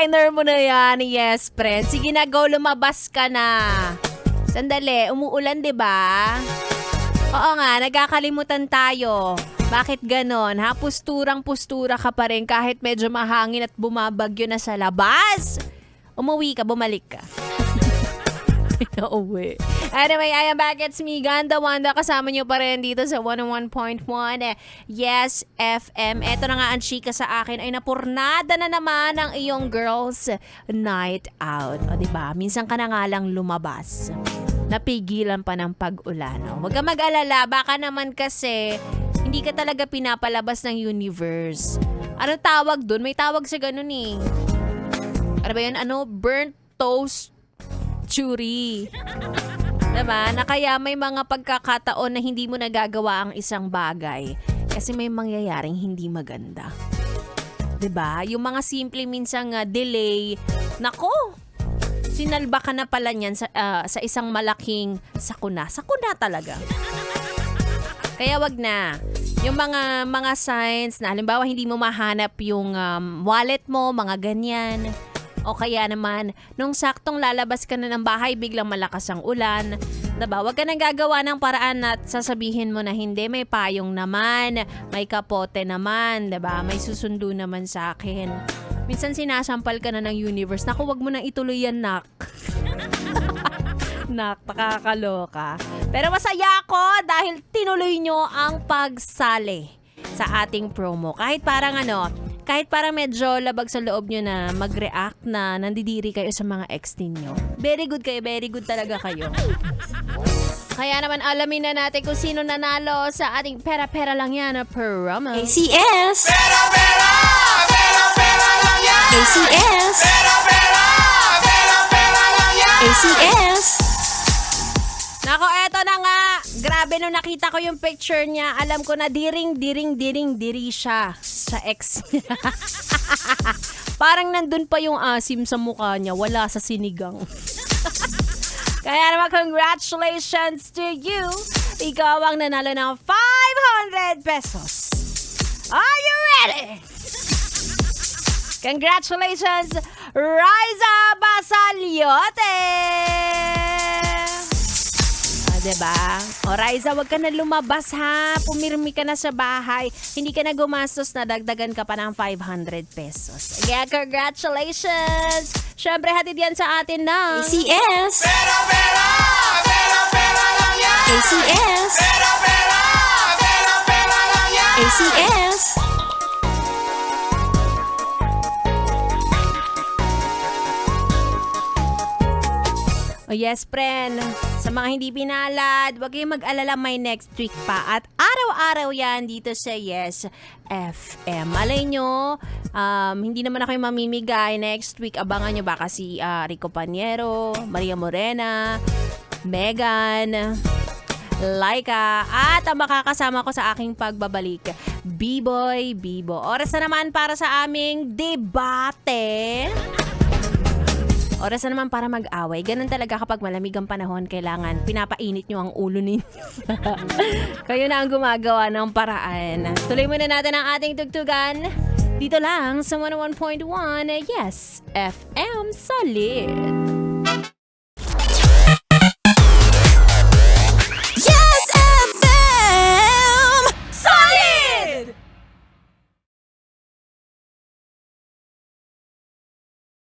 liner mo na yan. Yes, friend. Sige na, go. Lumabas ka na. Sandali, umuulan, di ba? Oo nga, nagkakalimutan tayo. Bakit ganon? Ha? Pusturang-pustura ka pa rin kahit medyo mahangin at bumabagyo na sa labas. Umuwi ka, bumalik ka. Pinauwi. Anyway, I am back. It's me, Ganda Wanda. Kasama niyo pa rin dito sa 101.1 Yes FM. Eto na nga ang chika sa akin ay napurnada na naman ang iyong girls night out. O diba? Minsan ka na nga lang lumabas. Napigilan pa ng pag-ulan. Huwag ka mag-alala. Baka naman kasi hindi ka talaga pinapalabas ng universe. Ano tawag dun? May tawag sa ganun eh. Ano ba yun? Burnt toast churi. Diba? Na kaya may mga pagkakataon na hindi mo nagagawa ang isang bagay kasi may mangyayaring hindi maganda. Diba? Yung mga simple minsang delay. Nako! Sinalba ka na pala niyan sa isang malaking sakuna. Sakuna talaga. Kaya wag na. Yung mga signs na halimbawa hindi mo mahanap yung wallet mo, mga ganyan. O kaya naman, nung saktong lalabas ka na ng bahay, biglang malakas ang ulan. Diba? Huwag ka nang gagawa ng paraan at sasabihin mo na hindi, may payong naman, may kapote naman, diba? May susundo naman sa akin. Minsan sinasampal ka na ng universe. Naku, wag mo nang ituloy yan, nak. Nak, nakakaloka. Pero masaya ako dahil tinuloy nyo ang pagsali sa ating promo. Kahit parang medyo labag sa loob nyo na mag-react na nandidiri kayo sa mga ex ninyo. Very good kayo, very good talaga kayo. Kaya naman alamin na natin kung sino nanalo sa ating pera-pera lang yan na promo. ACS! Pera-pera! Pera-pera lang yan! ACS! Pera-pera! Pera-pera lang yan! ACS! Nako, eto na nga. Grabe, nung nakita ko yung picture niya, alam ko na diri siya sa ex niya. Parang nandun pa yung asim sa mukha niya, wala sa sinigang. Kaya naman, congratulations to you. Ikaw ang nanalo ng 500 pesos. Are you ready? Congratulations, Riza Basaliote! Diba? O Riza, wag ka na lumabas ha. Pumirmi ka na sa bahay. Hindi ka na gumastos na dagdagan ka pa ng 500 pesos. Again, congratulations! Siyempre, hatid yan sa atin ng ACS! Pera-pera! Pera-pera lang yan! ACS! Pera-pera! Pera-pera lang yan! ACS! Oh yes, friend. Sa mga hindi pinalad, huwag kayong mag-alala, may next week pa. At araw-araw yan dito sa Yes FM. Malay nyo, hindi naman ako yung mamimigay. Next week, abangan nyo baka si Rico Paniero, Maria Morena, Megan, Laika, at ang makakasama ko sa aking pagbabalik, B-Boy Bibo. Oras na naman para sa aming debate. Oras na naman para mag-away. Ganun talaga kapag malamig ang panahon, kailangan pinapainit nyo ang ulo ninyo. Kayo na ang gumagawa ng paraan. Tuloy muna natin ang ating tugtugan. Dito lang sa 101.1 Yes FM Solid.